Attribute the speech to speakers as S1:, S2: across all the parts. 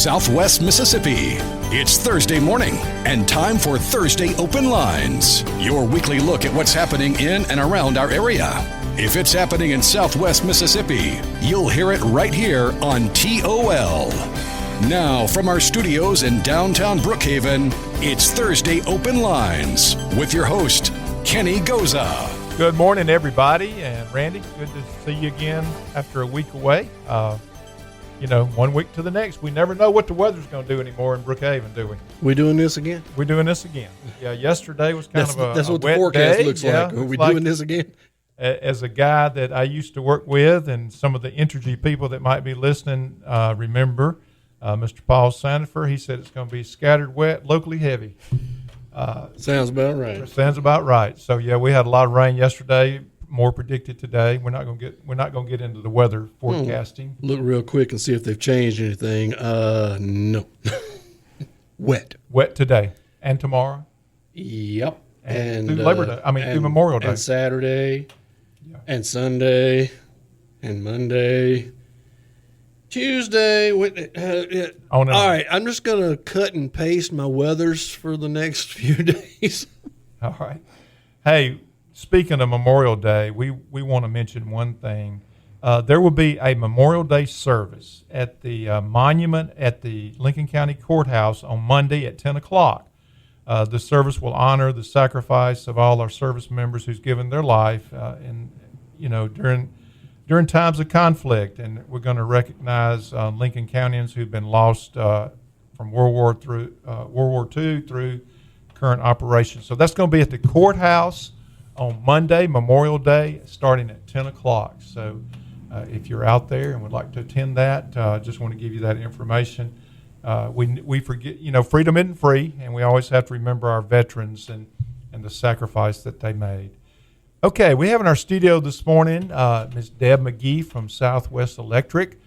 S1: Southwest Mississippi. It's Thursday morning and time for Thursday Open Lines, your weekly look at what's happening in and around our area. If it's happening in Southwest Mississippi, you'll hear it right here on TOL. Now, from our studios in downtown Brookhaven, it's Thursday Open Lines with your host, Kenny Goza.
S2: Good morning, everybody. And Randy, good to see you again after a week away. 1 week to the next. We never know what the weather's going to do anymore in Brookhaven, do we?
S3: We doing this again?
S2: We're doing this again. Yeah, yesterday was kind of a
S3: That's what
S2: wet
S3: the forecast
S2: day.
S3: looks like. Are we doing this again?
S2: As a guy that I used to work with, and some of the Entergy people that might be listening remember, Mr. Paul Sandifer, he said it's going to be scattered wet, locally heavy.
S3: Sounds about right.
S2: Sounds about right. So yeah, we had a lot of rain yesterday. More predicted today. We're not going to get into the weather forecasting.
S3: Look real quick and see if they've changed anything. No. Wet
S2: today and tomorrow.
S3: Yep.
S2: And through Labor Day. Through Memorial Day.
S3: And Saturday. Yeah. And Sunday. And Monday. Tuesday. All right. I'm just going to cut and paste my weathers for the next few days.
S2: All right. Hey, speaking of Memorial Day, we want to mention one thing. There will be a Memorial Day service at the monument at the Lincoln County Courthouse on Monday at 10 o'clock. The service will honor the sacrifice of all our service members who's given their life during times of conflict, and we're going to recognize Lincoln Countyans who've been lost from World War II through current operations. So that's going to be at the courthouse on Monday, Memorial Day, starting at 10 o'clock. So if you're out there and would like to attend that, just want to give you that information. We forget, freedom isn't free, and we always have to remember our veterans and the sacrifice that they made. Okay, we have in our studio this morning Ms. Deb McGee from Southwest Electric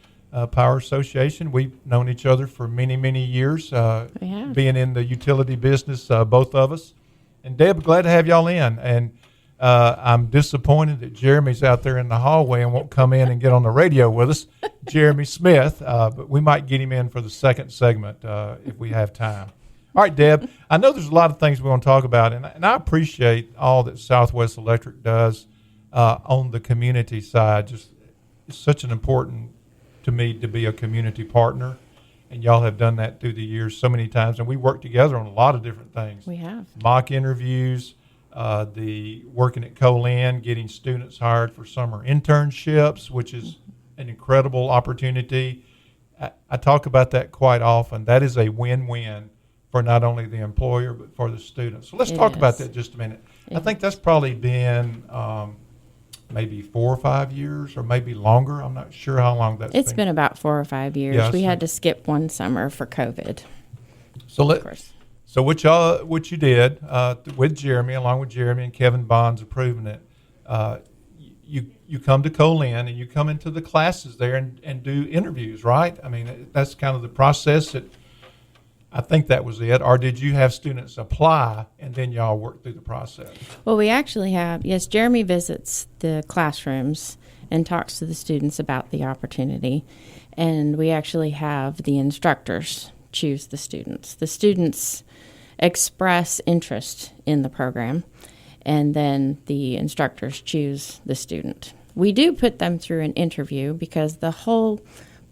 S2: Power Association. We've known each other for many, many years, being in the utility business, both of us. And Deb, glad to have y'all in. And I'm disappointed that Jeremy's out there in the hallway and won't come in and get on the radio with us, Jeremy Smith, but we might get him in for the second segment if we have time. All right, Deb, I know there's a lot of things we want to talk about, and I appreciate all that Southwest Electric does on the community side. Just it's such an important to me to be a community partner, and y'all have done that through the years so many times, and we work together on a lot of different things.
S4: We have.
S2: Mock interviews, the working at Colin, getting students hired for summer internships, which is an incredible opportunity. I talk about that quite often. That is a win-win for not only the employer but for the students. So let's talk about that just a minute. I think that's probably been maybe 4 or 5 years or maybe longer. I'm not sure how long that's been.
S4: It's been about 4 or 5 years.
S2: Yes.
S4: We had to skip one summer for COVID.
S2: So what you did with Jeremy, along with Jeremy and Kevin Bonds approving it, you come to Colin and you come into the classes there and do interviews, right? I mean, that's kind of the process that I think that was it. Or did you have students apply and then y'all work through the process?
S4: Well, we actually have, yes, Jeremy visits the classrooms and talks to the students about the opportunity. And we actually have the instructors choose the students. The students express interest in the program, and then the instructors choose the student. We do put them through an interview because the whole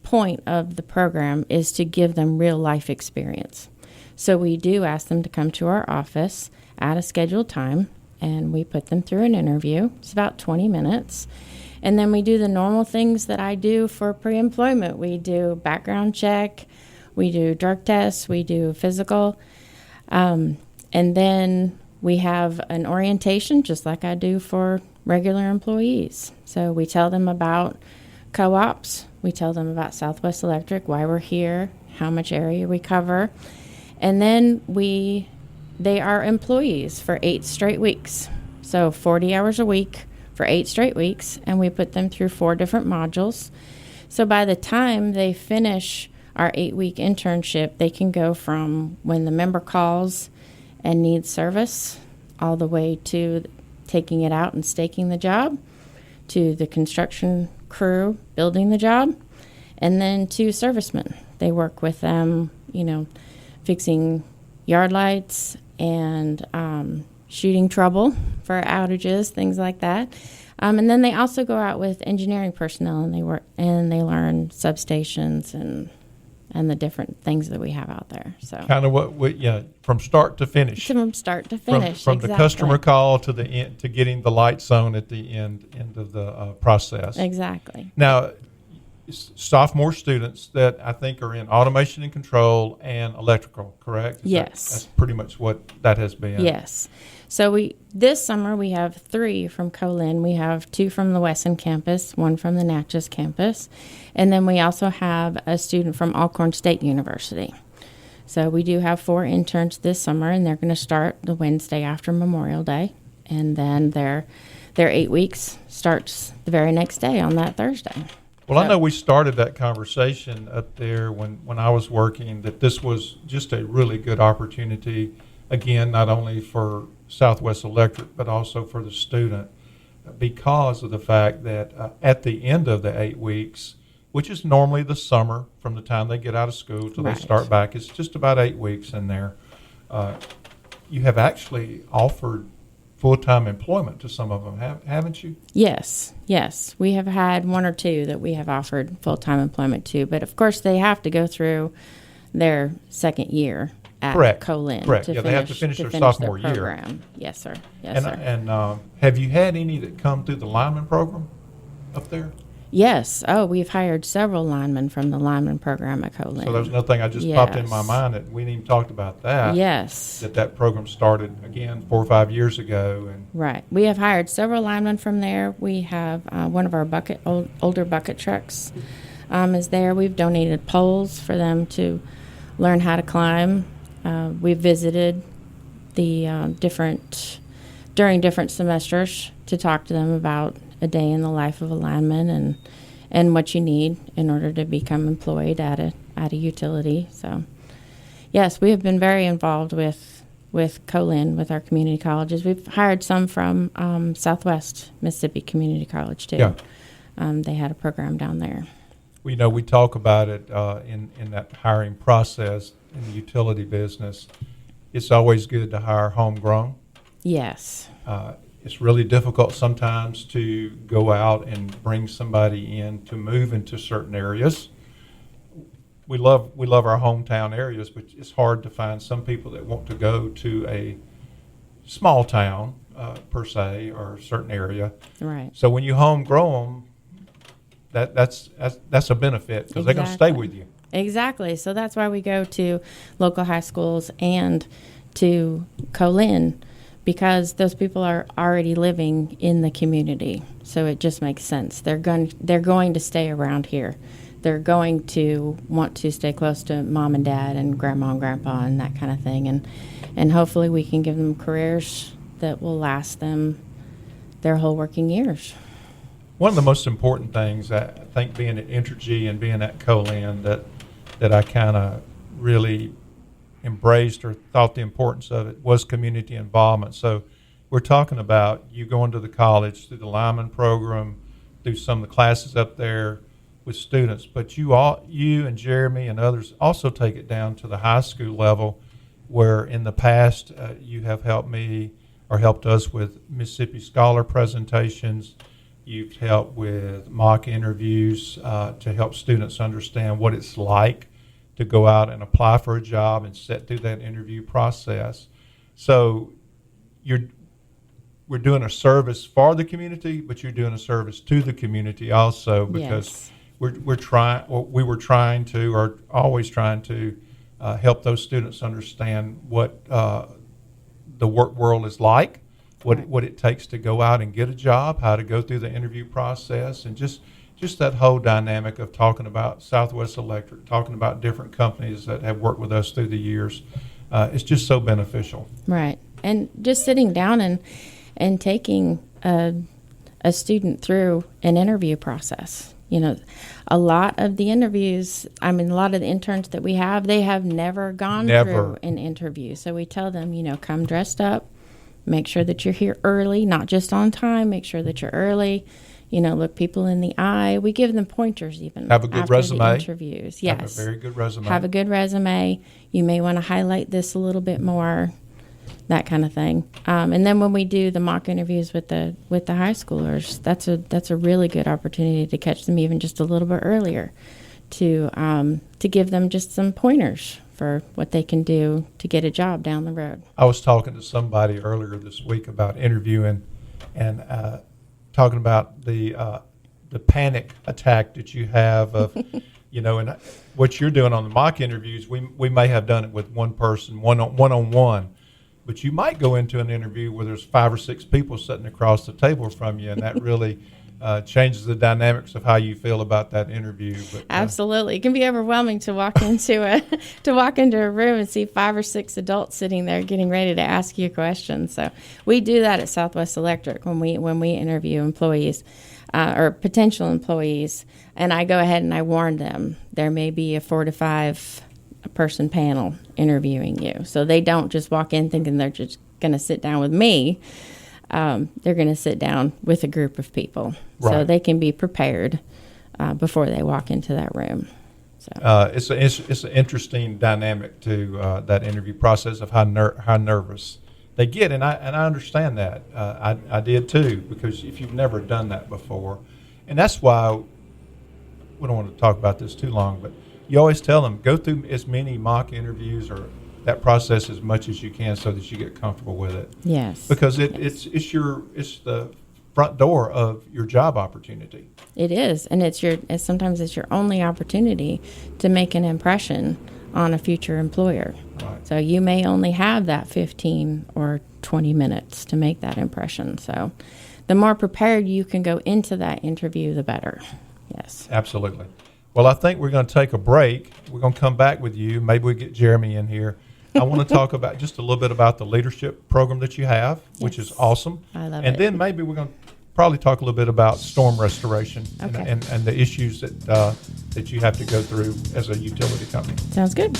S4: point of the program is to give them real life experience. So we do ask them to come to our office at a scheduled time, and we put them through an interview. It's about 20 minutes. And then we do the normal things that I do for pre-employment. We do background check, we do drug tests, we do physical, and then we have an orientation just like I do for regular employees. So we tell them about co-ops, we tell them about Southwest Electric, why we're here, how much area we cover, and then they are employees for 8 straight weeks. So 40 hours a week for 8 straight weeks, and we put them through 4 different modules. So by the time they finish our 8-week internship, they can go from when the member calls and needs service all the way to taking it out and staking the job, to the construction crew building the job, and then to servicemen. They work with them, fixing yard lights and shooting trouble for outages, things like that. And then they also go out with engineering personnel, and they learn substations and the different things that we have out there. So
S2: kind of from start to finish.
S4: From start to finish,
S2: from
S4: exactly.
S2: the customer call to the end, to getting the lights on at the end of the process.
S4: Exactly.
S2: Now, sophomore students that I think are in automation and control and electrical, correct?
S4: Yes.
S2: That's pretty much what that has been.
S4: Yes. So this summer we have 3 from Colin. We have 2 from the Wesson campus, 1 from the Natchez campus, and then we also have a student from Alcorn State University. So we do have 4 interns this summer, and they're going to start the Wednesday after Memorial Day, and then their 8 weeks starts the very next day on that Thursday.
S2: Well, I know we started that conversation up there when I was working, that this was just a really good opportunity, again, not only for Southwest Electric, but also for the student, because of the fact that at the end of the 8 weeks, which is normally the summer from the time they get out of school till
S4: Right.
S2: they start back, it's just about 8 weeks in there, you have actually offered full-time employment to some of them, haven't you?
S4: Yes. We have had 1 or 2 that we have offered full-time employment to, but of course they have to go through their second year at
S2: Correct.
S4: Colin.
S2: Correct.
S4: To
S2: Yeah, they have to finish their
S4: their
S2: sophomore year.
S4: program. Yes, sir. Yes, sir.
S2: And have you had any that come through the lineman program up there?
S4: Yes. Oh, we've hired several linemen from the lineman program at Colin.
S2: So there's another thing I just popped in my
S4: Yes.
S2: mind that we didn't even talked about that.
S4: Yes.
S2: That program started again 4 or 5 years ago, and
S4: Right. We have hired several linemen from there. We have one of our older bucket trucks is there. We've donated poles for them to learn how to climb. We've visited the during different semesters to talk to them about a day in the life of a lineman and what you need in order to become employed at a utility. So, yes, we have been very involved with Colin, with our community colleges. We've hired some from Southwest Mississippi Community College, too.
S2: Yeah.
S4: They had a program down there.
S2: we talk about it in that hiring process in the utility business. It's always good to hire homegrown.
S4: Yes.
S2: It's really difficult sometimes to go out and bring somebody in to move into certain areas. We love our hometown areas, but it's hard to find some people that want to go to a small town per se, or a certain area.
S4: Right.
S2: So when you homegrow them, that's a benefit, because they're going to stay
S4: Exactly.
S2: with you.
S4: Exactly. So that's why we go to local high schools and to Colin, because those people are already living in the community. So it just makes sense. They're going to stay around here. They're going to want to stay close to mom and dad and grandma and grandpa and that kind of thing. And hopefully we can give them careers that will last them their whole working years.
S2: One of the most important things, I think, being at Entergy and being at Colin, that I kind of really embraced or thought the importance of it, was community involvement. So we're talking about you going to the college through the lineman program, through some of the classes up there with students, but you and Jeremy and others also take it down to the high school level, where in the past you have helped me or helped us with Mississippi Scholar presentations. You've helped with mock interviews to help students understand what it's like to go out and apply for a job and sit through that interview process. So we're doing a service for the community, but you're doing a service to the community also, because
S4: Yes.
S2: we were trying to, or always trying to, help those students understand what the work world is like, what it takes to go out and get a job, how to go through the interview process, and just that whole dynamic of talking about Southwest Electric, talking about different companies that have worked with us through the years. It's just so beneficial.
S4: Right. And just sitting down and taking a student through an interview process. You know, a lot of the interviews, a lot of the interns that we have, they have never gone through an interview. So we tell them, come dressed up, make sure that you're here early, not just on time, make sure that you're early, look people in the eye. We give them pointers even.
S2: Have a good
S4: after
S2: resume.
S4: The interviews, yes.
S2: Have a very good resume.
S4: Have a good resume. You may want to highlight this a little bit more, that kind of thing. And then when we do the mock interviews with the high schoolers, that's a really good opportunity to catch them even just a little bit earlier, to give them just some pointers for what they can do to get a job down the road.
S2: I was talking to somebody earlier this week about interviewing and talking about the panic attack that you have of, and what you're doing on the mock interviews. We may have done it with one person, one-on-one, but you might go into an interview where there's 5 or 6 people sitting across the table from you, and that really changes the dynamics of how you feel about that interview. But,
S4: absolutely, it can be overwhelming to walk into a room and see 5 or 6 adults sitting there getting ready to ask you questions. So we do that at Southwest Electric when we interview employees or potential employees, and I go ahead and I warn them there may be a 4 to 5 person panel interviewing you, so they don't just walk in thinking they're just going to sit down with me. They're going to sit down with a group of people, so they can be prepared before they walk into that room. So
S2: it's an interesting dynamic to that interview process of how nervous they get, and I understand that. I did too, because if you've never done that before, and that's why we don't want to talk about this too long, but you always tell them go through as many mock interviews or that process as much as you can so that you get comfortable with it.
S4: Yes.
S2: Because it's the front door of your job opportunity.
S4: It is, and sometimes it's your only opportunity to make an impression on a future employer.
S2: Right.
S4: So you may only have that 15 or 20 minutes to make that impression. So the more prepared you can go into that interview, the better. Yes.
S2: Absolutely. Well, I think we're going to take a break. We're going to come back with you. Maybe we get Jeremy in here. I want to talk about just a little bit about the leadership program that you have, which is awesome.
S4: I love it.
S2: And then maybe we're going to probably talk a little bit about storm restoration and the issues that you have to go through as a utility company.
S4: Sounds good.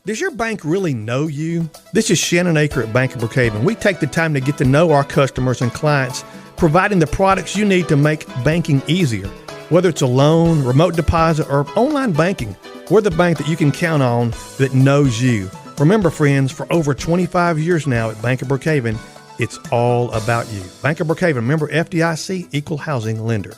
S5: Does your bank really know you? This is Shannon Aker at Bank of Brookhaven. We take the time to get to know our customers and clients, providing the products you need to make banking easier. Whether it's a loan, remote deposit, or online banking, we're the bank that you can count on that knows you. Remember, friends, for over 25 years now at Bank of Brookhaven, it's all about you. Bank of Brookhaven, member FDIC, equal housing lender.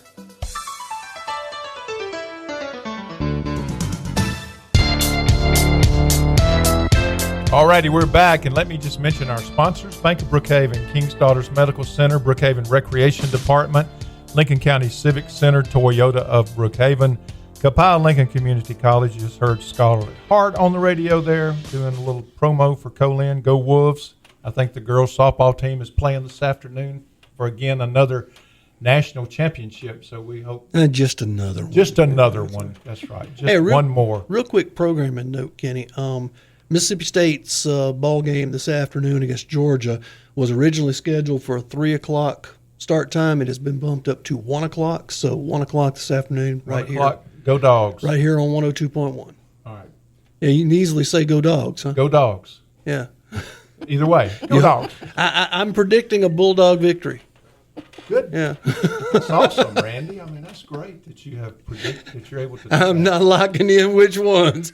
S2: All righty, we're back, and let me just mention our sponsors: Bank of Brookhaven, King's Daughters Medical Center, Brookhaven Recreation Department, Lincoln County Civic Center, Toyota of Brookhaven, Copiah Lincoln Community College. You just heard Scarlett Hart on the radio there doing a little promo for Colin. Go Wolves. I think the girls softball team is playing this afternoon for, again, another national championship. So we hope.
S3: Just another one.
S2: Just another one. That's right. Just one more.
S3: Real quick programming note, Kenny. Mississippi State's ball game this afternoon against Georgia was originally scheduled for a 3 o'clock start time. It has been bumped up to 1 o'clock. So 1 o'clock this afternoon, right here.
S2: Go Dogs.
S3: Right here on 102.1.
S2: All right.
S3: Yeah, you can easily say go Dogs, huh?
S2: Go Dogs.
S3: Yeah.
S2: Either way, go Dogs.
S3: I'm predicting a Bulldog victory.
S2: Good.
S3: Yeah.
S2: That's awesome, Randy. I mean, that's great that you have predicted that you're able to do
S3: I'm
S2: that.
S3: not locking in which ones.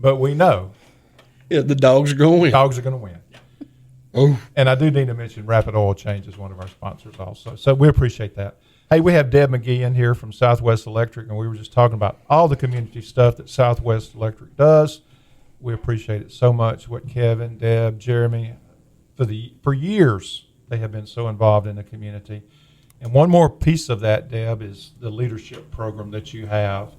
S2: But we know.
S3: Yeah, the Dogs are going to win.
S2: Dogs are going to win.
S3: Oh.
S2: And I do need to mention Rapid Oil Change is one of our sponsors also. So we appreciate that. Hey, we have Deb McGee in here from Southwest Electric, and we were just talking about all the community stuff that Southwest Electric does. We appreciate it so much, what Kevin, Deb, Jeremy, for years they have been so involved in the community. And one more piece of that, Deb, is the leadership program that you have.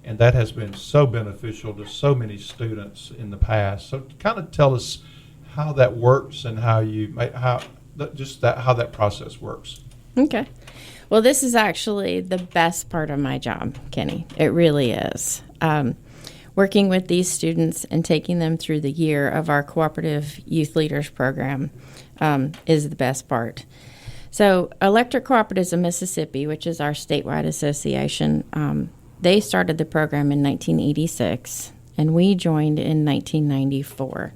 S2: And that has been so beneficial to so many students in the past. So kind of tell us how that works and how that process works.
S4: Okay. Well, this is actually the best part of my job, Kenny. It really is. Working with these students and taking them through the year of our Cooperative Youth Leaders Program is the best part. So Electric Cooperatives of Mississippi, which is our statewide association, they started the program in 1986, and we joined in 1994.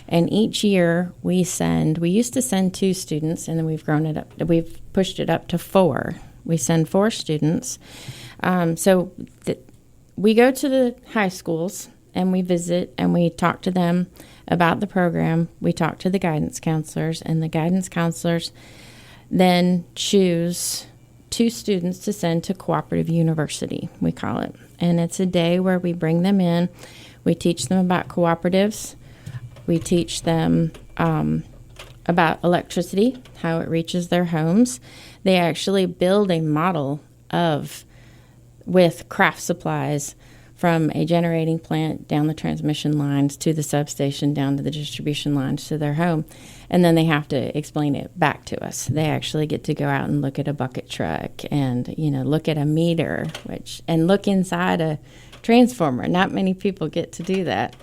S4: And each year we used to send 2 students, and then we've pushed it up to 4. We send 4 students. We go to the high schools and we visit and we talk to them about the program. We talk to the guidance counselors, and the guidance counselors then choose 2 students to send to Cooperative University, we call it. And it's a day where we bring them in. We teach them about cooperatives. We teach them about electricity, how it reaches their homes. They actually build a model with craft supplies from a generating plant down the transmission lines to the substation down to the distribution lines to their home. And then they have to explain it back to us. They actually get to go out and look at a bucket truck and, look at a meter, and look inside a transformer. Not many people get to do that.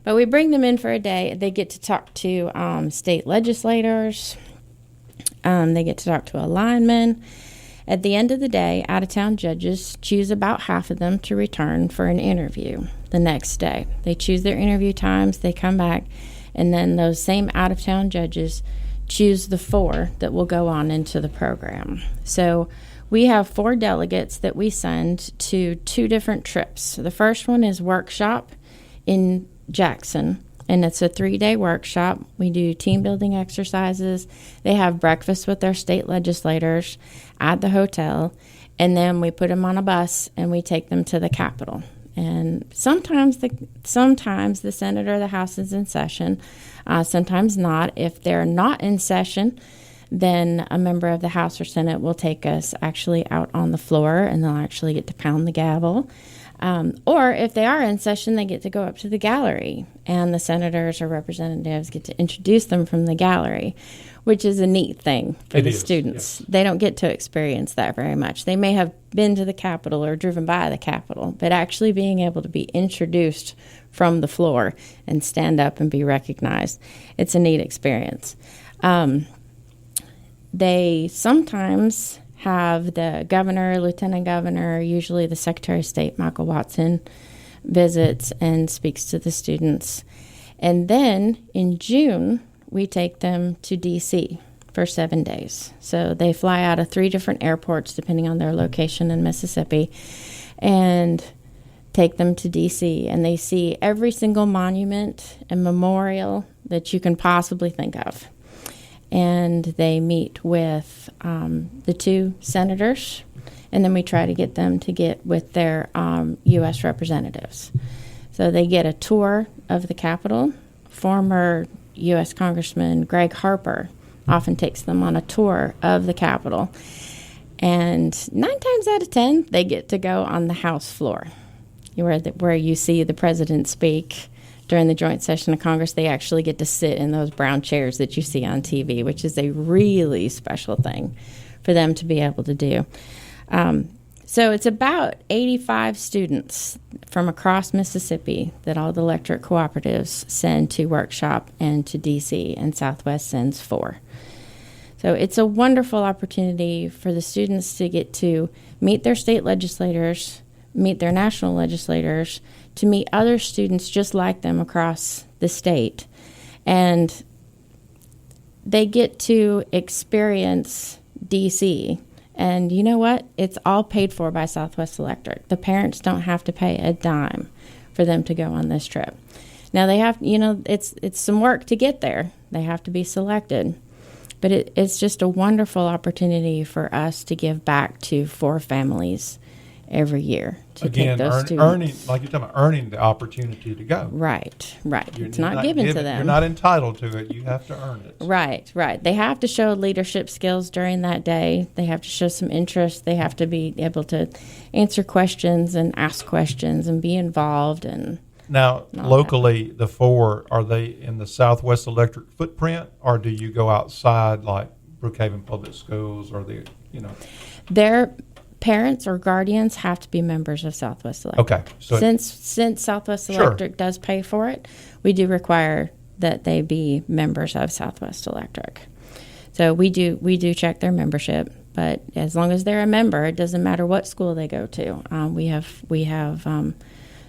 S4: But we bring them in for a day. They get to talk to state legislators. They get to talk to a lineman. At the end of the day, out-of-town judges choose about half of them to return for an interview the next day. They choose their interview times, they come back, and then those same out-of-town judges choose the 4 that will go on into the program. So we have 4 delegates that we send to 2 different trips. The first one is workshop in Jackson, and it's a 3-day workshop. We do team building exercises. They have breakfast with their state legislators at the hotel, and then we put them on a bus and we take them to the Capitol. And sometimes the Senate or the House is in session, sometimes not. If they're not in session, then a member of the House or Senate will take us actually out on the floor, and they'll actually get to pound the gavel. Or if they are in session, they get to go up to the gallery, and the senators or representatives get to introduce them from the gallery, which is a neat thing for the students. Yes. They don't get to experience that very much. They may have been to the Capitol or driven by the Capitol, but actually being able to be introduced from the floor and stand up and be recognized, it's a neat experience. They sometimes have the governor, lieutenant governor, usually the Secretary of State, Michael Watson, visits and speaks to the students. And then in June, we take them to D.C. for 7 days. So they fly out of 3 different airports, depending on their location in Mississippi, and take them to D.C. And they see every single monument and memorial that you can possibly think of. And they meet with the 2 senators, and then we try to get them to get with their U.S. representatives. So they get a tour of the Capitol. Former U.S. Congressman Greg Harper often takes them on a tour of the Capitol. And 9 times out of 10, they get to go on the House floor, where you see the president speak. During the joint session of Congress, they actually get to sit in those brown chairs that you see on TV, which is a really special thing for them to be able to do. So it's about 85 students from across Mississippi that all the electric cooperatives send to workshop and to D.C., and Southwest sends 4. So it's a wonderful opportunity for the students to get to meet their state legislators, meet their national legislators, to meet other students just like them across the state. And they get to experience D.C., and you know what? It's all paid for by Southwest Electric. The parents don't have to pay a dime for them to go on this trip. Now they have, it's some work to get there. They have to be selected. But it's just a wonderful opportunity for us to give back to 4 families every year to take those students.
S2: Earning, like you're talking about, earning the opportunity to go.
S4: Right. It's not given to them.
S2: You're not entitled to it. You have to earn it.
S4: Right. They have to show leadership skills during that day. They have to show some interest. They have to be able to answer questions and ask questions and be involved. And
S2: now, locally, the 4, are they in the Southwest Electric footprint, or do you go outside like Brookhaven Public Schools, or
S4: Their parents or guardians have to be members of Southwest Electric.
S2: Okay. So
S4: since Southwest Electric does pay for it, we do require that they be members of Southwest Electric. So we do check their membership, but as long as they're a member, it doesn't matter what school they go to. We have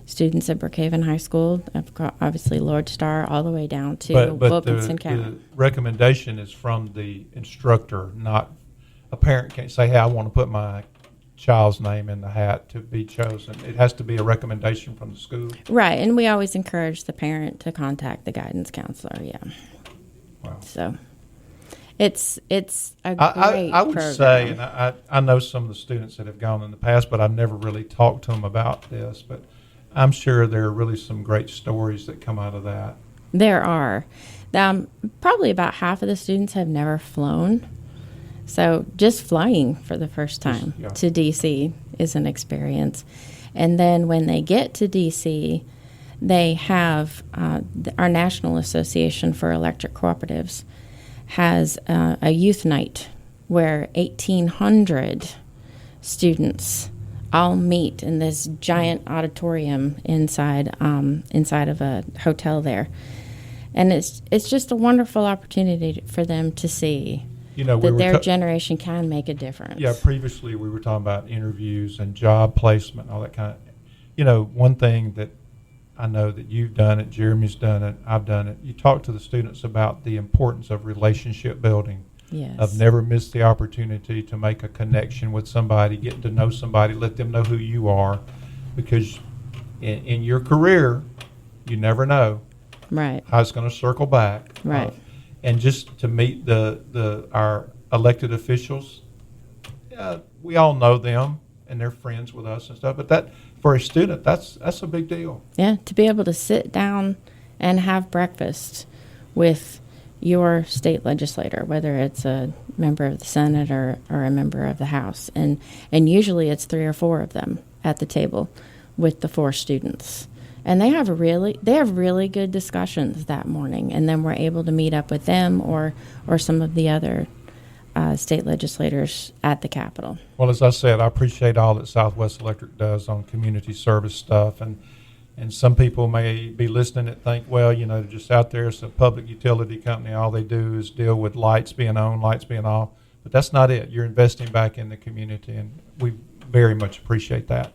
S4: students at Brookhaven High School, obviously Lord Star, all the way down to Wilkinson County.
S2: The recommendation is from the instructor, not a parent can't say, hey, I want to put my child's name in the hat to be chosen. It has to be a recommendation from the school.
S4: Right, and we always encourage the parent to contact the guidance counselor, yeah.
S2: Wow.
S4: So it's a great
S2: I would
S4: program.
S2: say, and I know some of the students that have gone in the past, but I've never really talked to them about this, but I'm sure there are really some great stories that come out of that.
S4: There are. Probably about half of the students have never flown. So just flying for the first time to D.C. is an experience. And then when they get to D.C., they have our National Association for Electric Cooperatives has a youth night where 1,800 students all meet in this giant auditorium inside of a hotel there. And it's just a wonderful opportunity for them to see that their generation can make a difference.
S2: Yeah, previously we were talking about interviews and job placement and all that kind of, one thing that I know that you've done it, Jeremy's done it, I've done it, you talk to the students about the importance of relationship building.
S4: Yes.
S2: Of never miss the opportunity to make a connection with somebody, getting to know somebody, let them know who you are, because in your career, you never know
S4: right
S2: how it's going to circle back.
S4: Right.
S2: And just to meet our elected officials, we all know them and they're friends with us and stuff. But that for a student, that's a big deal.
S4: Yeah, to be able to sit down and have breakfast with your state legislator, whether it's a member of the Senate or a member of the House. And usually it's 3 or 4 of them at the table with the 4 students. And they have really good discussions that morning. And then we're able to meet up with them or some of the other state legislators at the Capitol.
S2: Well, as I said, I appreciate all that Southwest Electric does on community service stuff. And some people may be listening that think, well, they're just out there. It's a public utility company. All they do is deal with lights being on, lights being off. But that's not it. You're investing back in the community, and we very much appreciate that.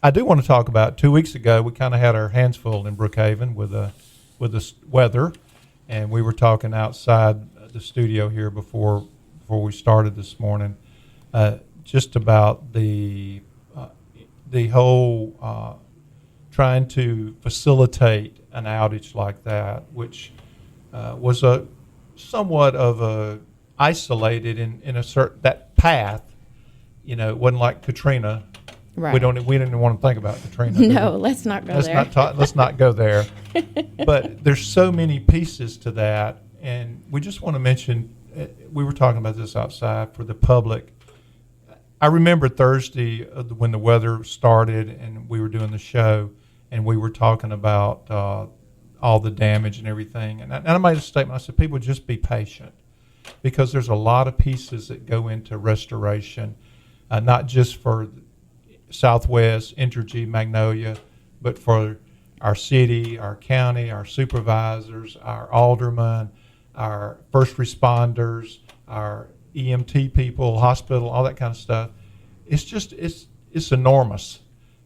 S2: I do want to talk about 2 weeks ago, we kind of had our hands full in Brookhaven with the weather, and we were talking outside the studio here before we started this morning, just about the whole trying to facilitate an outage like that, which was a somewhat of a isolated in a certain that path. It wasn't like Katrina.
S4: Right.
S2: We didn't want to think about Katrina.
S4: No, let's not go there.
S2: Let's not go there. But there's so many pieces to that, and we just want to mention. We were talking about this outside for the public. I remember Thursday when the weather started and we were doing the show, and we were talking about all the damage and everything. And I made a statement. I said, people, just be patient, because there's a lot of pieces that go into restoration, not just for Southwest, Entergy, Magnolia, but for our city, our county, our supervisors, our aldermen, our first responders, our EMT people, hospital, all that kind of stuff. It's enormous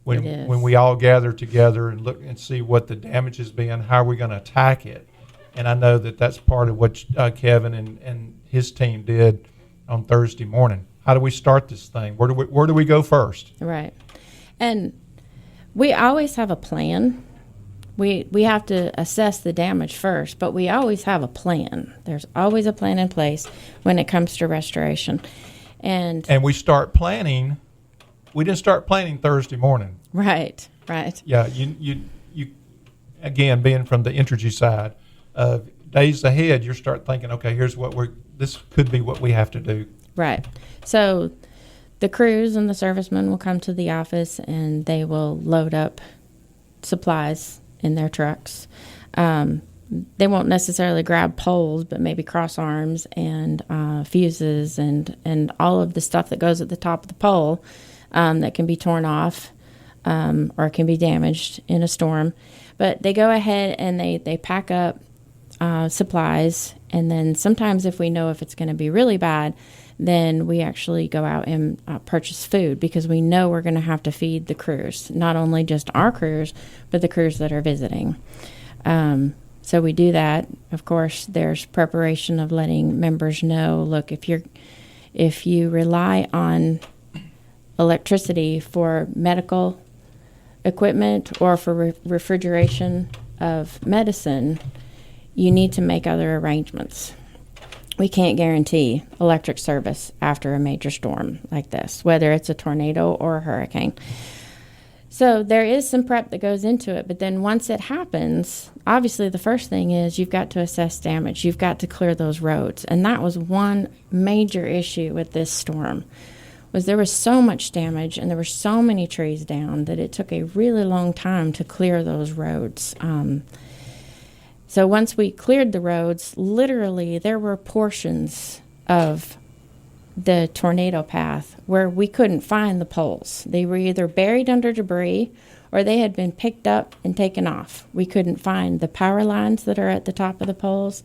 S2: when we all gather together and look and see what the damage has been, how are we going to attack it. And I know that that's part of what Kevin and his team did on Thursday morning. How do we start this thing? Where do we go first?
S4: Right. And we always have a plan. We have to assess the damage first, but we always have a plan. There's always a plan in place when it comes to restoration. And
S2: we start planning. We didn't start planning Thursday morning.
S4: Right.
S2: Yeah, you again, being from the Entergy side, days ahead, you start thinking, okay, this could be what we have to do.
S4: Right. So the crews and the servicemen will come to the office and they will load up supplies in their trucks. They won't necessarily grab poles, but maybe cross arms and fuses and all of the stuff that goes at the top of the pole that can be torn off or can be damaged in a storm. But they go ahead and they pack up supplies, and then sometimes if we know if it's going to be really bad, then we actually go out and purchase food, because we know we're going to have to feed the crews, not only just our crews, but the crews that are visiting. So we do that. Of course, there's preparation of letting members know, look, if you rely on electricity for medical equipment or for refrigeration of medicine, you need to make other arrangements. We can't guarantee electric service after a major storm like this, whether it's a tornado or a hurricane. So there is some prep that goes into it, but then once it happens, obviously the first thing is you've got to assess damage. You've got to clear those roads. And that was one major issue with this storm, was there was so much damage and there were so many trees down that it took a really long time to clear those roads. So once we cleared the roads, literally there were portions of the tornado path where we couldn't find the poles. They were either buried under debris or they had been picked up and taken off. We couldn't find the power lines that are at the top of the poles.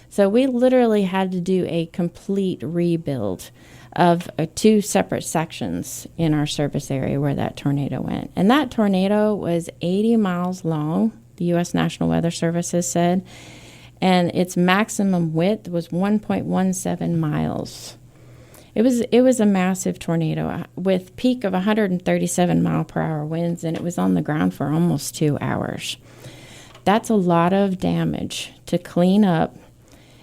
S4: So we literally had to do a complete rebuild of 2 separate sections in our service area where that tornado went. And that tornado was 80 miles long, the U.S. National Weather Service has said, and its maximum width was 1.17 miles. It was a massive tornado with peak of 137 mile per hour winds, and it was on the ground for almost 2 hours. That's a lot of damage to clean up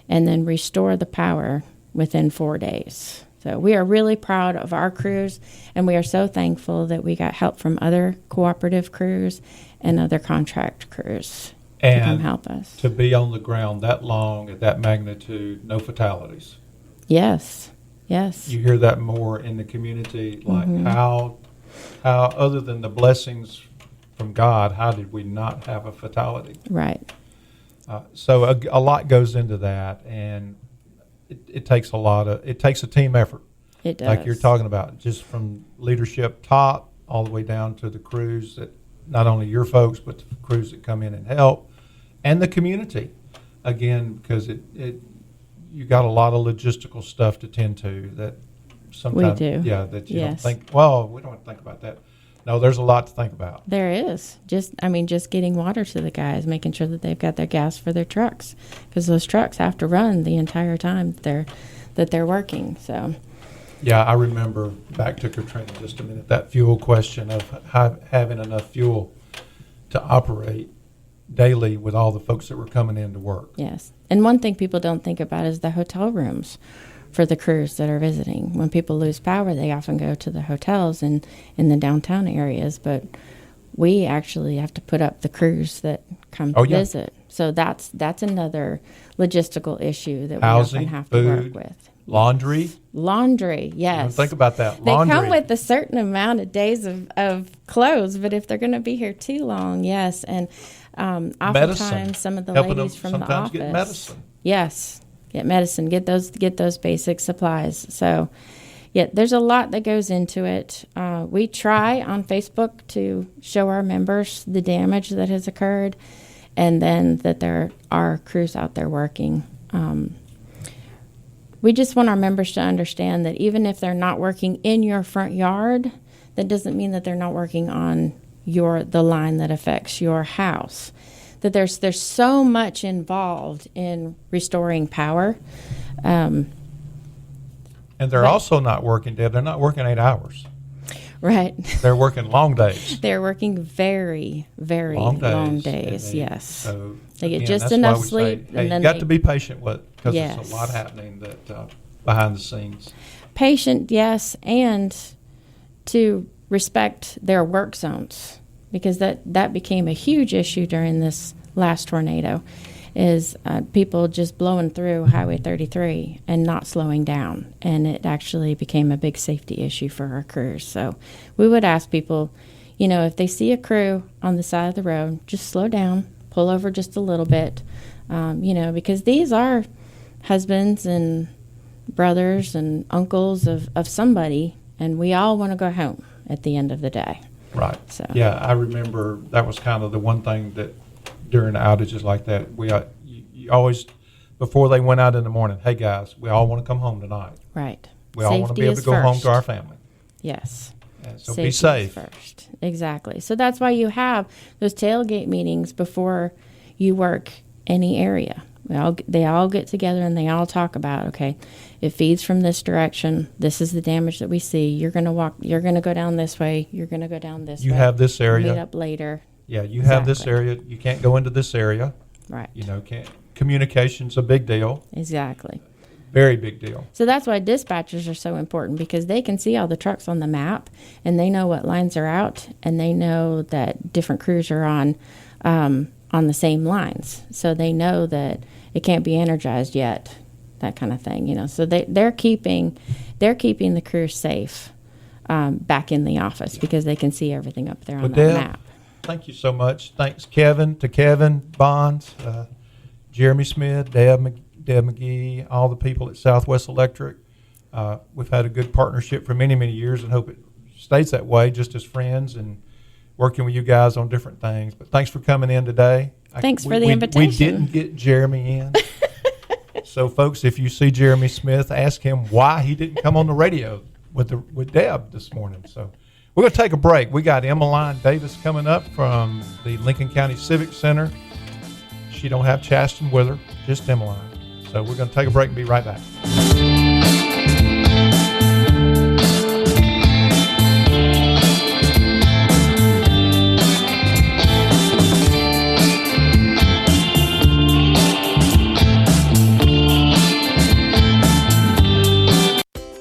S4: and then restore the power within 4 days. So we are really proud of our crews, and we are so thankful that we got help from other cooperative crews and other contract crews to come help us.
S2: To be on the ground that long at that magnitude, no fatalities.
S4: Yes. Yes.
S2: You hear that more in the community, like how other than the blessings from God, how did we not have a fatality?
S4: Right.
S2: So a lot goes into that, and it takes a team effort.
S4: It does.
S2: Like you're talking about, just from leadership top all the way down to the crews, that not only your folks, but the crews that come in and help, and the community. Again, because you got a lot of logistical stuff to tend to that sometimes,
S4: we do.
S2: Yeah, that you don't think, well, we don't want to think about that. No, there's a lot to think about.
S4: There is. Just getting water to the guys, making sure that they've got their gas for their trucks, because those trucks have to run the entire time that they're working. So.
S2: Yeah, I remember back to Katrina just a minute, that fuel question of having enough fuel to operate daily with all the folks that were coming in to work.
S4: Yes. And one thing people don't think about is the hotel rooms for the crews that are visiting. When people lose power, they often go to the hotels in the downtown areas, but we actually have to put up the crews that come to visit. So that's another logistical issue that
S2: Housing,
S4: we often have
S2: food,
S4: to work with.
S2: Laundry,
S4: yes.
S2: Think about that. Laundry.
S4: They come with a certain amount of days of clothes, but if they're going to be here too long, yes. And oftentimes some of the ladies from the office
S2: get medicine.
S4: Yes, get medicine, get those basic supplies. So, yeah, there's a lot that goes into it. We try on Facebook to show our members the damage that has occurred, and then that there are crews out there working. We just want our members to understand that even if they're not working in your front yard, that doesn't mean that they're not working on the line that affects your house. That there's so much involved in restoring power.
S2: And they're also not working, Deb. They're not working 8 hours.
S4: Right.
S2: They're working long days.
S4: They're working very, very long days. Yes.
S2: So
S4: they get just enough sleep.
S2: And then you got to be patient with it, because there's a lot happening that behind the scenes.
S4: Patient, yes, and to respect their work zones, because that became a huge issue during this last tornado, is people just blowing through Highway 33 and not slowing down, and it actually became a big safety issue for our crews. So we would ask people, if they see a crew on the side of the road, just slow down, pull over just a little bit, because these are husbands and brothers and uncles of somebody, and we all want to go home at the end of the day.
S2: Right.
S4: So.
S2: Yeah, I remember that was kind of the one thing that during outages like that, you always, before they went out in the morning, hey guys, we all want to come home tonight.
S4: Right.
S2: We all want to be able to go home to our family.
S4: Yes.
S2: And so
S4: Safety
S2: be safe.
S4: First. Exactly. So that's why you have those tailgate meetings before you work any area. They all get together and they all talk about, okay, it feeds from this direction. This is the damage that we see. You're going to go down this way. You're going to go down this way.
S2: You have this area.
S4: Meet up later.
S2: Yeah, you have this area. You can't go into this area.
S4: Right.
S2: Communication's a big deal.
S4: Exactly.
S2: Very big deal.
S4: So that's why dispatchers are so important, because they can see all the trucks on the map and they know what lines are out and they know that different crews are on the same lines. So they know that it can't be energized yet, that kind of thing, So they're keeping the crew safe back in the office because they can see everything up there on that map.
S2: Thank you so much. Thanks, Kevin Bonds, Jeremy Smith, Deb McGee, all the people at Southwest Electric. We've had a good partnership for many, many years and hope it stays that way, just as friends and working with you guys on different things. But thanks for coming in today.
S4: Thanks for the invitation.
S2: We didn't get Jeremy in. So, folks, if you see Jeremy Smith, ask him why he didn't come on the radio with Deb this morning. So we're going to take a break. We got Emmeline Davis coming up from the Lincoln County Civic Center. She don't have Chaston with her, just Emmeline. So we're going to take a break and be right back.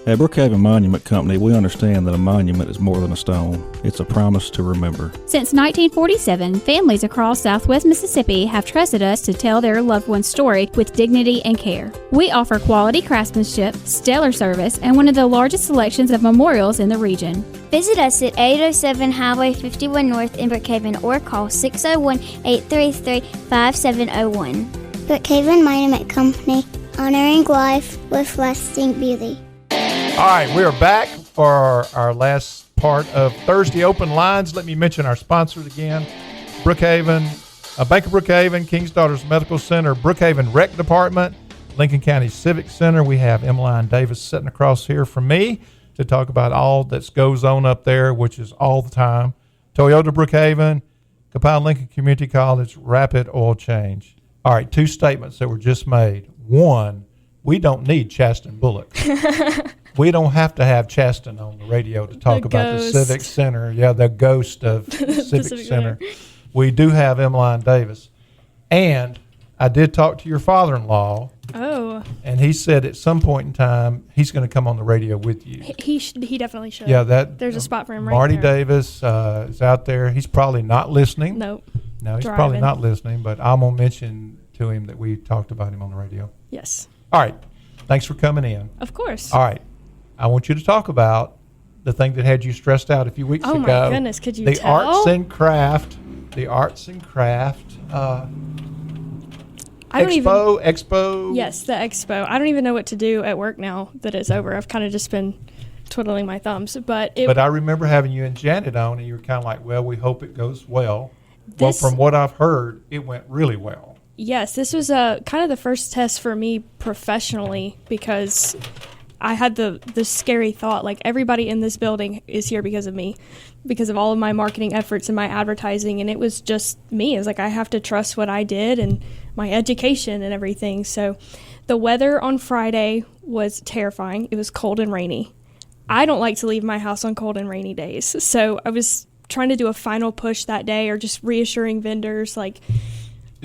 S6: At Brookhaven Monument Company, we understand that a monument is more than a stone. It's a promise to remember.
S7: Since 1947, families across Southwest Mississippi have trusted us to tell their loved one's story with dignity and care. We offer quality craftsmanship, stellar service, and one of the largest selections of memorials in the region.
S8: Visit us at 807 Highway 51 North in Brookhaven or call 601-833-5701. Brookhaven Monument Company, honoring life with lasting beauty.
S2: All right, we are back for our last part of Thursday Open Lines. Let me mention our sponsors again. Brookhaven, Bank of Brookhaven, King's Daughters Medical Center, Brookhaven Rec Department, Lincoln County Civic Center. We have Emmeline Davis sitting across here from me to talk about all that goes on up there, which is all the time. Toyota Brookhaven, Copiah Lincoln Community College, Rapid Oil Change. All right, two statements that were just made. One, we don't need Chaston Bullock. We don't have to have Chaston on the radio to talk about the Civic Center. Yeah, the ghost of the Civic Center. We do have Emmeline Davis. And I did talk to your father-in-law.
S9: Oh.
S2: And he said at some point in time he's going to come on the radio with you.
S9: He definitely should.
S2: Yeah,
S9: there's a spot for him right
S2: Marty
S9: there.
S2: Davis is out there. He's probably not listening.
S9: Nope.
S2: No, he's
S9: Driving.
S2: probably not listening, but I'm going to mention to him that we talked about him on the radio.
S9: Yes.
S2: All right. Thanks for coming in.
S9: Of course.
S2: All right. I want you to talk about the thing that had you stressed out a few weeks ago.
S9: Oh, my goodness. Could you
S2: tell? The arts and craft expo.
S9: Yes, the expo. I don't even know what to do at work now that it's over. I've kind of just been twiddling my thumbs. But
S2: I remember having you and Janet on, and you were kind of like, well, we hope it goes well. Well, from what I've heard, it went really well.
S9: Yes, this was kind of the first test for me professionally, because I had the scary thought, like, everybody in this building is here because of me, because of all of my marketing efforts and my advertising, and it was just me. It was like, I have to trust what I did and my education and everything. So the weather on Friday was terrifying. It was cold and rainy. I don't like to leave my house on cold and rainy days. So I was trying to do a final push that day, or just reassuring vendors, like,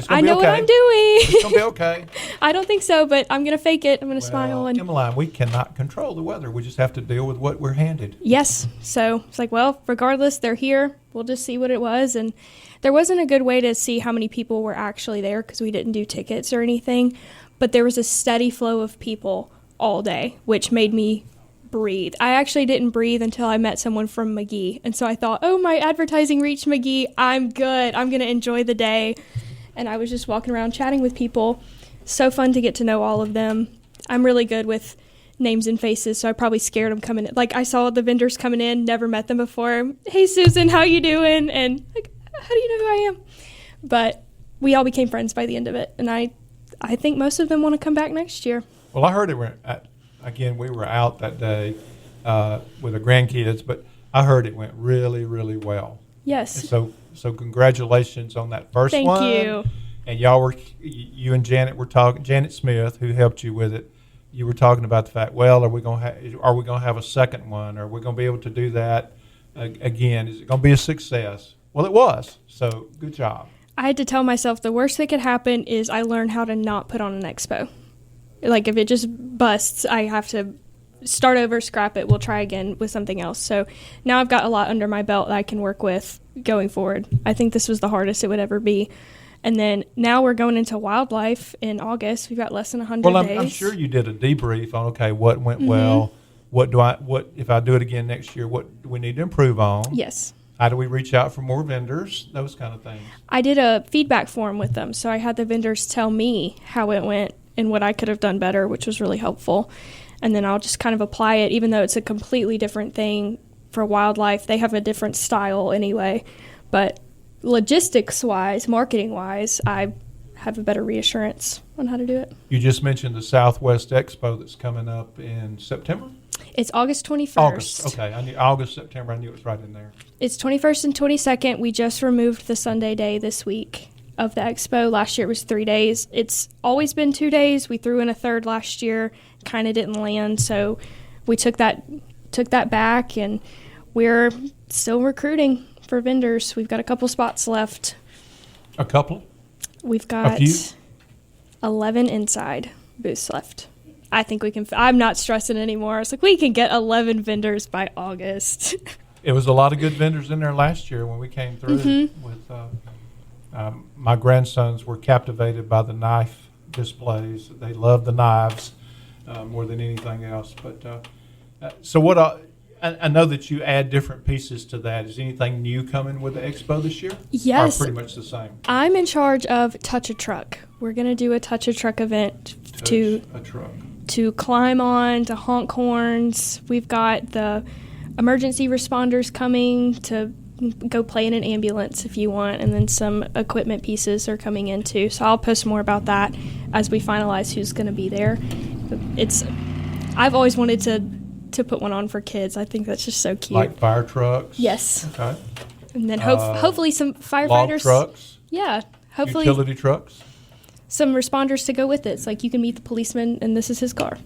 S9: I know what I'm doing.
S2: It's going to be okay.
S9: I don't think so, but I'm going to fake it. I'm going to smile. And
S2: Emmeline, we cannot control the weather. We just have to deal with what we're handed.
S9: Yes. So it's like, well, regardless, they're here. We'll just see what it was. And there wasn't a good way to see how many people were actually there, because we didn't do tickets or anything. But there was a steady flow of people all day, which made me breathe. I actually didn't breathe until I met someone from McGee. And so I thought, oh, my advertising reached McGee. I'm good. I'm going to enjoy the day. And I was just walking around chatting with people. So fun to get to know all of them. I'm really good with names and faces, so I probably scared them coming in. Like, I saw the vendors coming in, never met them before. Hey, Susan, how you doing? And, like, how do you know who I am? But we all became friends by the end of it. And I I think most of them want to come back next year.
S2: Well, I heard it went, again, we were out that day with the grandkids, but I heard it went really, really well.
S9: Yes.
S2: And so congratulations on that first one.
S9: Thank you.
S2: And you and Janet were talking, Janet Smith, who helped you with it, you were talking about the fact, well, are we going to have a second one? Are we going to be able to do that again? Is it going to be a success? Well, it was. So good job.
S9: I had to tell myself the worst that could happen is I learn how to not put on an expo. Like, if it just busts, I have to start over, scrap it. We'll try again with something else. So now I've got a lot under my belt that I can work with going forward. I think this was the hardest it would ever be. And then now we're going into wildlife in August. We've got less than 100 days.
S2: Well, I'm sure you did a debrief on, okay, what went well, what if I do it again next year, what do we need to improve on?
S9: Yes.
S2: How do we reach out for more vendors? Those kind of things.
S9: I did a feedback form with them, so I had the vendors tell me how it went and what I could have done better, which was really helpful. And then I'll just kind of apply it, even though it's a completely different thing for wildlife. They have a different style anyway. But logistics-wise, marketing-wise, I have a better reassurance on how to do it.
S2: You just mentioned the Southwest Expo that's coming up in September?
S9: It's August 21st.
S2: August, okay. I knew August, September. I knew it was right in there.
S9: It's 21st and 22nd. We just removed the Sunday day this week of the expo. Last year it was 3 days. It's always been 2 days. We threw in a third last year, kind of didn't land, so we took that back, and we're still recruiting for vendors. We've got a couple spots left.
S2: A couple?
S9: We've got 11 inside booths left. I think we can. I'm not stressing anymore. It's like we can get 11 vendors by August.
S2: It was a lot of good vendors in there last year when we came through. With my grandsons were captivated by the knife displays. They love the knives more than anything else. But so what? I know that you add different pieces to that. Is anything new coming with the expo this year?
S9: Yes.
S2: Or pretty much the same?
S9: I'm in charge of Touch a Truck. We're going to do a Touch a Truck event to climb on, to honk horns. We've got the emergency responders coming to go play in an ambulance if you want, and then some equipment pieces are coming in too. So I'll post more about that as we finalize who's going to be there. I've always wanted to put one on for kids. I think that's just so cute.
S2: Like fire trucks?
S9: Yes.
S2: Okay.
S9: And then hopefully some firefighters.
S2: Log trucks?
S9: Yeah. Hopefully.
S2: Utility trucks?
S9: Some responders to go with it. It's like you can meet the policeman and this is his car.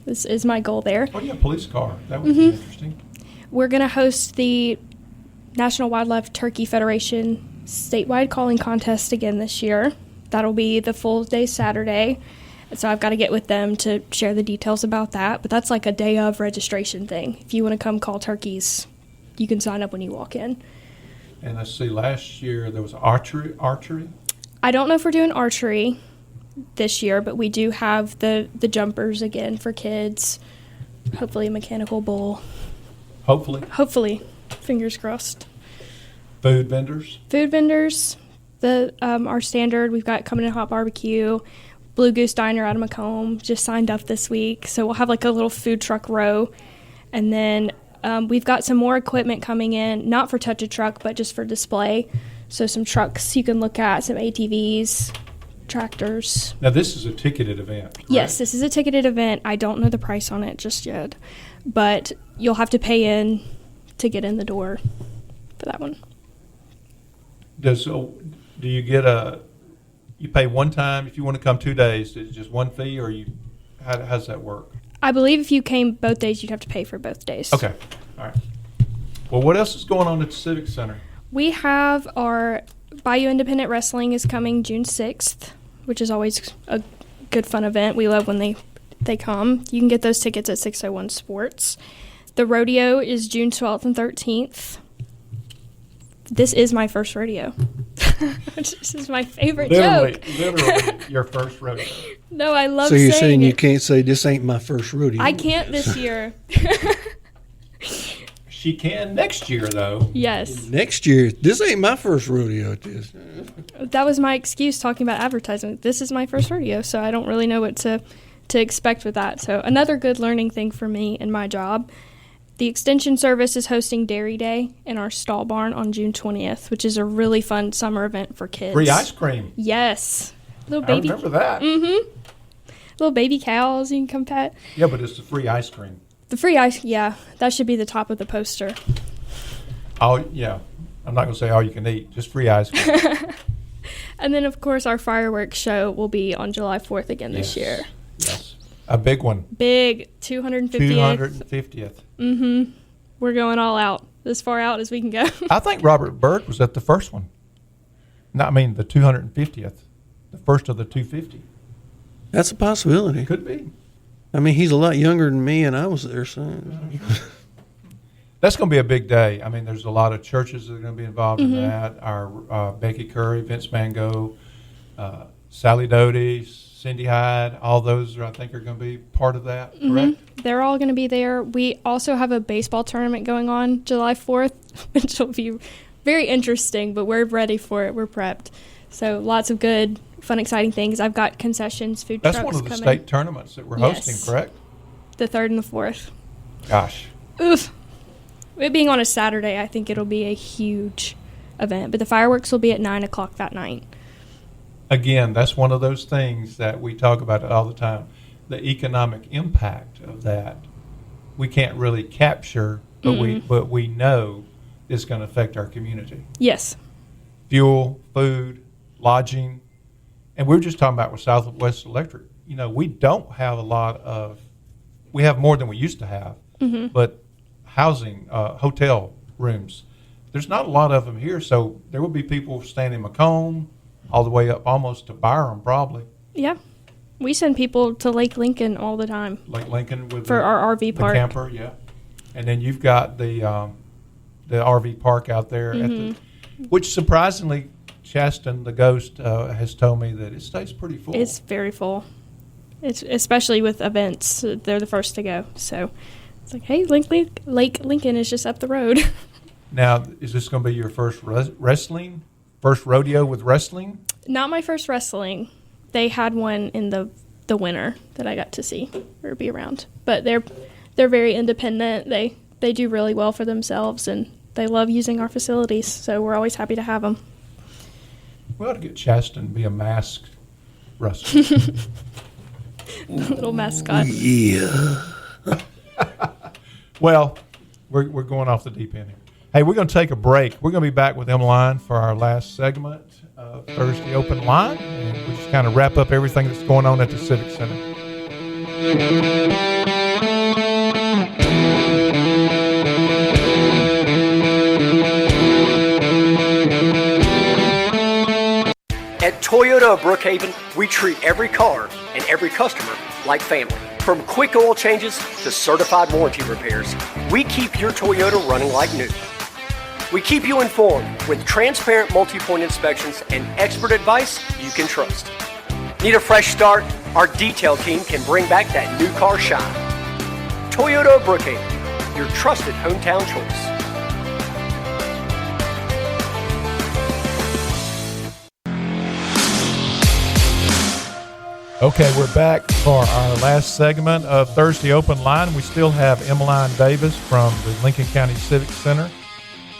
S9: This is my goal there.
S2: Oh, yeah, police car. That would be interesting. We're
S9: going to host the National Wildlife Turkey Federation statewide calling contest again this year. That'll be the full day Saturday. So I've got to get with them to share the details about that. But that's like a day of registration thing. If you want to come call turkeys, you can sign up when you walk in.
S2: And let's see, last year there was archery.
S9: I don't know if we're doing archery this year, but we do have the jumpers again for kids. Hopefully a mechanical bull. Hopefully. Fingers crossed.
S2: Food vendors?
S9: Our standard, we've got Coming in Hot Barbecue, Blue Goose Diner out of Macomb, just signed up this week. So we'll have like a little food truck row. And then we've got some more equipment coming in, not for Touch a Truck, but just for display. So some trucks you can look at, some ATVs, tractors.
S2: Now this is a ticketed event, correct?
S9: Yes, this is a ticketed event. I don't know the price on it just yet, but you'll have to pay in to get in the door for that one.
S2: Do you get you pay one time if you want to come 2 days? Is it just one fee, or how does that work?
S9: I believe if you came both days, you'd have to pay for both days.
S2: Okay, all right. Well, what else is going on at the Civic Center?
S9: We have our Bayou Independent Wrestling is coming June 6th, which is always a good, fun event. We love when they come. You can get those tickets at 601 Sports. The rodeo is June 12th and 13th. This is my first rodeo. This is my favorite joke.
S2: Literally your first rodeo.
S9: No, I love
S3: saying it. So you're saying
S9: it.
S3: You can't say this ain't my first rodeo?
S9: I can't this year.
S2: She can next year, though.
S9: Yes.
S3: Next year, this ain't my first rodeo at this.
S9: That was my excuse talking about advertising. This is my first rodeo, so I don't really know what to expect with that. So another good learning thing for me in my job. The Extension Service is hosting Dairy Day in our stall barn on June 20th, which is a really fun summer event for kids.
S2: Free ice cream.
S9: Yes. Little baby.
S2: I remember that.
S9: Mm-hmm. Little baby cows you can come pet.
S2: Yeah, but it's the free ice cream.
S9: The free ice, yeah, that should be the top of the poster.
S2: Oh, yeah. I'm not going to say all you can eat, just free ice cream.
S9: And then, of course, our fireworks show will be on July 4th again this year.
S2: Yes. A big one.
S9: Big, 250th.
S2: 250th.
S9: Mm-hmm. We're going all out, as far out as we can go.
S2: I think Robert Byrd was at the first one. No, I mean the 250th. The first of the 250.
S3: That's a possibility.
S2: Could be.
S3: I mean, he's a lot younger than me, and I was there, so.
S2: That's going to be a big day. I mean, there's a lot of churches that are going to be involved in that. Our Becky Curry, Vince Mango, Sally Doty, Cindy Hyde, all those I think are going to be part of that, correct?
S9: They're all going to be there. We also have a baseball tournament going on July 4th, which will be very interesting, but we're ready for it. We're prepped. So lots of good, fun, exciting things. I've got concessions, food trucks coming.
S2: That's one of the state tournaments that we're hosting, correct?
S9: The 3rd and the 4th.
S2: Gosh.
S9: Oof. It being on a Saturday, I think it'll be a huge event. But the fireworks will be at 9 o'clock that night.
S2: Again, that's one of those things that we talk about it all the time. The economic impact of that, we can't really capture, but we know it's going to affect our community.
S9: Yes.
S2: Fuel, food, lodging. And we were just talking about with Southwest Electric. You know, we don't have a lot of, we have more than we used to have, but housing, hotel rooms, there's not a lot of them here. So there will be people staying in Macomb, all the way up almost to Byram, probably.
S9: Yeah. We send people to Lake Lincoln all the time.
S2: Lake Lincoln with
S9: for our RV park.
S2: The camper, yeah. And then you've got the RV park out there, at the, which surprisingly, Chaston, the ghost, has told me that it stays pretty full.
S9: It's very full. It's especially with events. They're the first to go. So it's like, hey, Lake Lincoln is just up the road.
S2: Now, is this going to be your first wrestling? First rodeo with wrestling?
S9: Not my first wrestling. They had one in the winter that I got to see or be around. But they're very independent. They do really well for themselves, and they love using our facilities. So we're always happy to have them.
S2: We ought to get Chaston to be a masked wrestler.
S9: Little mascot.
S3: Yeah.
S2: Well, we're going off the deep end here. Hey, we're going to take a break. We're going to be back with Emmeline for our last segment of Thursday Open Line, and we just kind of wrap up everything that's going on at the Civic Center.
S10: At Toyota of Brookhaven, we treat every car and every customer like family. From quick oil changes to certified warranty repairs, we keep your Toyota running like new. We keep you informed with transparent multi-point inspections and expert advice you can trust. Need a fresh start? Our detail team can bring back that new car shine. Toyota of Brookhaven, your trusted hometown choice.
S2: Okay, we're back for our last segment of Thursday Open Line. We still have Emmeline Davis from the Lincoln County Civic Center.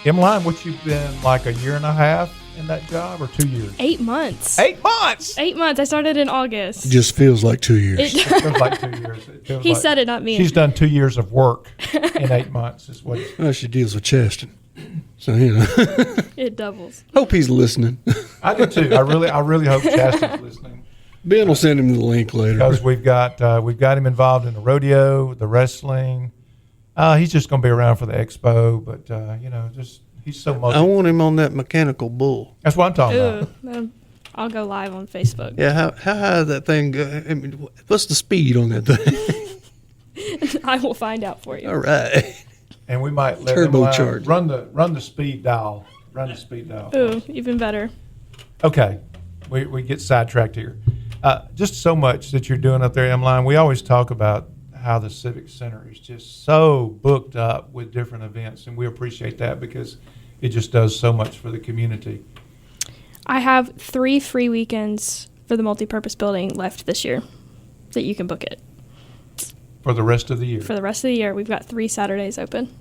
S2: Emmeline, what you've been like a year and a half in that job, or 2 years?
S9: 8 months.
S2: 8 months?
S9: 8 months. I started in August.
S3: It just feels like 2 years.
S2: It feels like 2 years.
S9: He said it, not me.
S2: She's done 2 years of work in 8 months. Is what?
S3: Well, she deals with Chaston, so you know.
S9: It doubles.
S3: Hope he's listening.
S2: I do too. I really hope Chaston's listening.
S3: Ben will send him the link later.
S2: Because we've got him involved in the rodeo, the wrestling. He's just going to be around for the expo, but just he's so much.
S3: I want him on that mechanical bull.
S2: That's what I'm talking about.
S9: I'll go live on Facebook.
S3: Yeah, how high does that thing go? I mean, what's the speed on that thing?
S9: I will find out for you.
S3: All right.
S2: And we might let
S3: turbocharged.
S2: Run the speed dial. Run the speed dial.
S9: Ooh, even better.
S2: Okay, we get sidetracked here. Just so much that you're doing up there, Emmeline. We always talk about how the Civic Center is just so booked up with different events, and we appreciate that because it just does so much for the community.
S9: I have 3 free weekends for the multipurpose building left this year that you can book it.
S2: For the rest of the year?
S9: For the rest of the year. We've got 3 Saturdays open.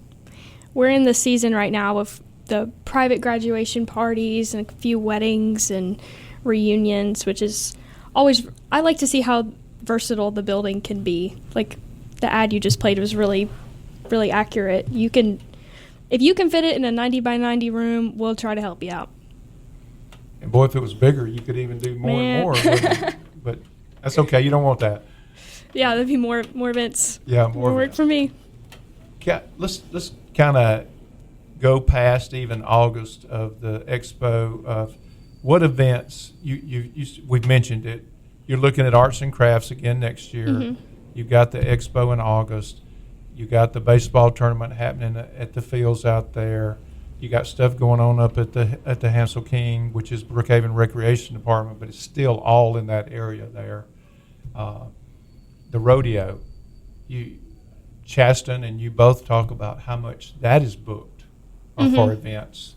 S9: We're in the season right now of the private graduation parties and a few weddings and reunions, which is I like to see how versatile the building can be. Like the ad you just played was really, really accurate. If you can fit it in a 90 by 90 room, we'll try to help you out.
S2: And boy, if it was bigger, you could even do more and more. But that's okay. You don't want that.
S9: Yeah, there'd be more events.
S2: Yeah,
S9: more work for me.
S2: Let's kind of go past even August of the expo of what events we've mentioned it. You're looking at arts and crafts again next year.
S9: Mm-hmm.
S2: You got the expo in August. You got the baseball tournament happening at the fields out there. You got stuff going on up at the Hansel King, which is Brookhaven Recreation Department, but it's still all in that area there. The rodeo, Chaston and you both talk about how much that is booked for events.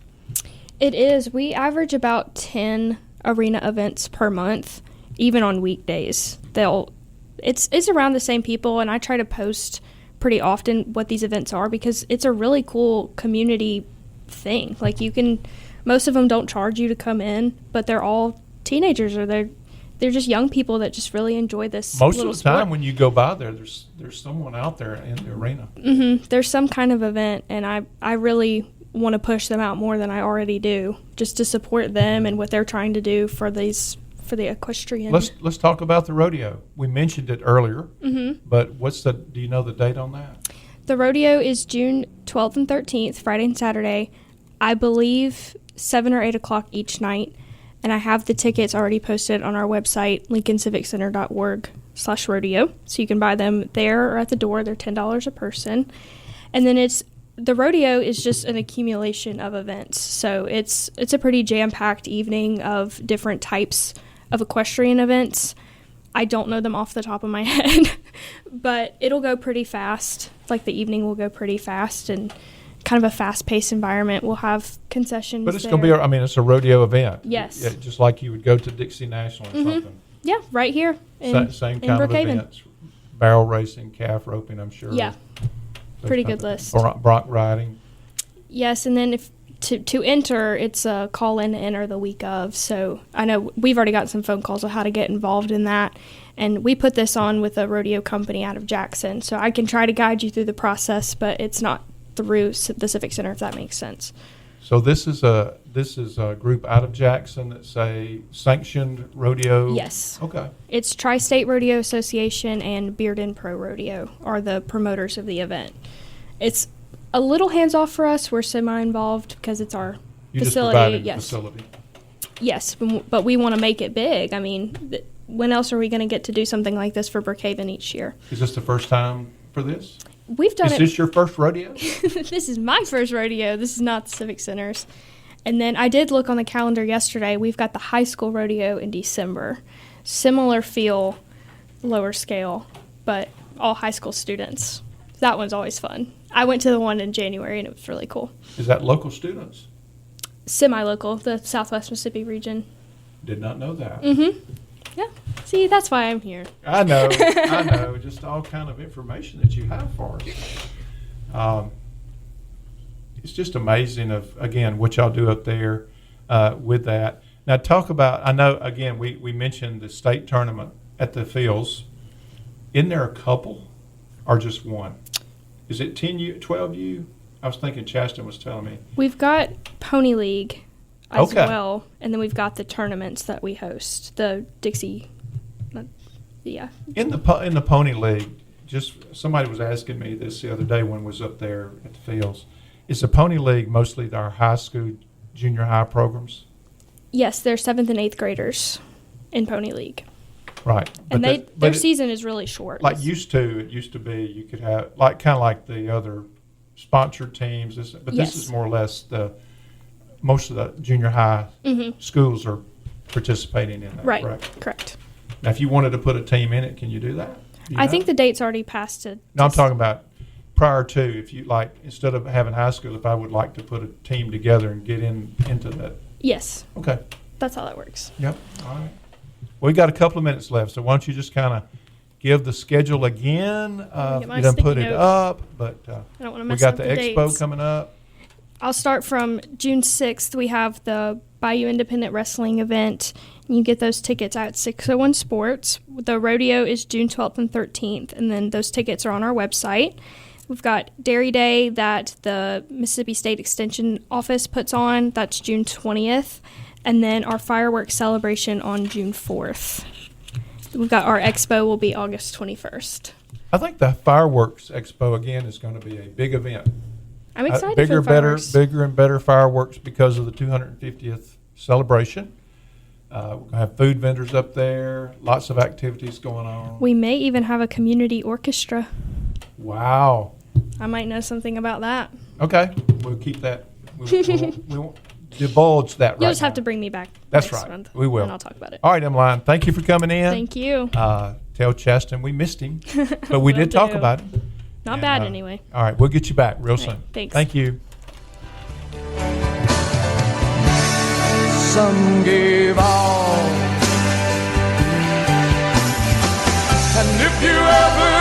S9: It is. We average about 10 arena events per month, even on weekdays. It's around the same people, and I try to post pretty often what these events are because it's a really cool community thing. Like most of them don't charge you to come in, but they're all teenagers or they're just young people that just really enjoy this.
S2: Most of the
S9: sport.
S2: time when you go by there's someone out there in the arena.
S9: Mm-hmm. There's some kind of event, and I really want to push them out more than I already do, just to support them and what they're trying to do for the equestrian.
S2: Let's talk about the rodeo. We mentioned it earlier, but do you know the date on that?
S9: The rodeo is June 12th and 13th, Friday and Saturday. I believe 7 or 8 o'clock each night. And I have the tickets already posted on our website, lincolnciviccenter.org/rodeo. So you can buy them there or at the door. They're $10 a person. And then the rodeo is just an accumulation of events. So it's a pretty jam-packed evening of different types of equestrian events. I don't know them off the top of my head, but it'll go pretty fast. Like the evening will go pretty fast and kind of a fast-paced environment. We'll have concessions.
S2: But it's going to be, it's a rodeo event.
S9: Yes.
S2: Yeah, just like you would go to Dixie National or something.
S9: Yeah, right here
S2: same kind of events. Barrel racing, calf roping, I'm sure.
S9: Yeah. Pretty good list.
S2: Bronc riding.
S9: Yes, and then if to enter, it's a call-in to enter the week of. So I know we've already got some phone calls on how to get involved in that. And we put this on with a rodeo company out of Jackson. So I can try to guide you through the process, but it's not through the Civic Center, if that makes sense.
S2: So this is a group out of Jackson that's a sanctioned rodeo?
S9: Yes.
S2: Okay.
S9: It's Tri-State Rodeo Association and Bearden Pro Rodeo are the promoters of the event. It's a little hands-off for us. We're semi-involved because it's our facility.
S2: Just facility.
S9: Yes, but we want to make it big. I mean, when else are we going to get to do something like this for Brookhaven each year?
S2: Is this the first time for this?
S9: We've done
S2: Is this your first rodeo?
S9: This is my first rodeo. This is not the Civic Center's. And then I did look on the calendar yesterday. We've got the high school rodeo in December. Similar feel, lower scale, but all high school students. That one's always fun. I went to the one in January, and it was really cool.
S2: Is that local students?
S9: Semi-local, the Southwest Mississippi region.
S2: Did not know that.
S9: Mm-hmm. Yeah. See, that's why I'm here.
S2: I know. Just all kind of information that you have for us. It's just amazing again, what y'all do up there with that. Now talk about, I know, again, we mentioned the state tournament at the fields. Isn't there a couple or just one? Is it 10U, 12U? I was thinking Chaston was telling me.
S9: We've got Pony League as well, and then we've got the tournaments that we host, the Dixie. Yeah.
S2: In the Pony League, just somebody was asking me this the other day when I was up there at the fields. Is the Pony League mostly our high school, junior high programs?
S9: Yes, they're 7th and 8th graders in Pony League.
S2: Right.
S9: And their season is really short.
S2: It used to be you could have kind of like the other sponsored teams, but
S9: yes.
S2: This is more or less most of the junior high schools are participating in that.
S9: Right.
S2: Correct. Now, if you wanted to put a team in it, can you do that?
S9: I think the date's already passed.
S2: No, I'm talking about prior to, if you instead of having high school, if I would like to put a team together and get into that.
S9: Yes.
S2: Okay.
S9: That's how that works.
S2: Yep. All right. Well, we got a couple of minutes left, so why don't you just kind of give the schedule again? You done put it up, but
S9: I don't want to mess
S2: we got
S9: up
S2: the
S9: the
S2: expo
S9: dates.
S2: coming up.
S9: I'll start from June 6th. We have the Bayou Independent Wrestling event. You get those tickets at 601 Sports. The rodeo is June 12th and 13th, and then those tickets are on our website. We've got Dairy Day that the Mississippi State Extension Office puts on. That's June 20th. And then our fireworks celebration on June 4th. We've got our expo will be August 21st.
S2: I think the fireworks expo, again, is going to be a big event.
S9: I'm excited
S2: bigger,
S9: for the fireworks.
S2: Bigger and better fireworks because of the 250th celebration. We're going to have food vendors up there, lots of activities going on.
S9: We may even have a community orchestra.
S2: Wow.
S9: I might know something about that.
S2: Okay, we'll keep that. We won't divulge that right now.
S9: You'll just have to bring me back
S2: That's
S9: next
S2: right.
S9: month,
S2: We will.
S9: and I'll talk about it.
S2: All right, Emmeline, thank you for coming in.
S9: Thank you.
S2: Tell Chaston we missed him, but we did talk about it.
S9: Not bad anyway.
S2: All right, we'll get you back real soon.
S9: Thanks.
S2: Thank you.
S11: Some gave all, and if you ever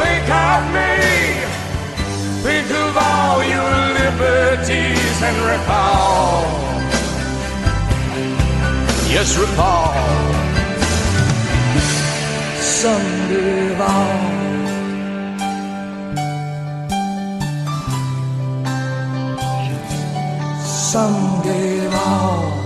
S11: think of me, think of all your liberties and recall. Yes, recall. Some gave all. Some gave all.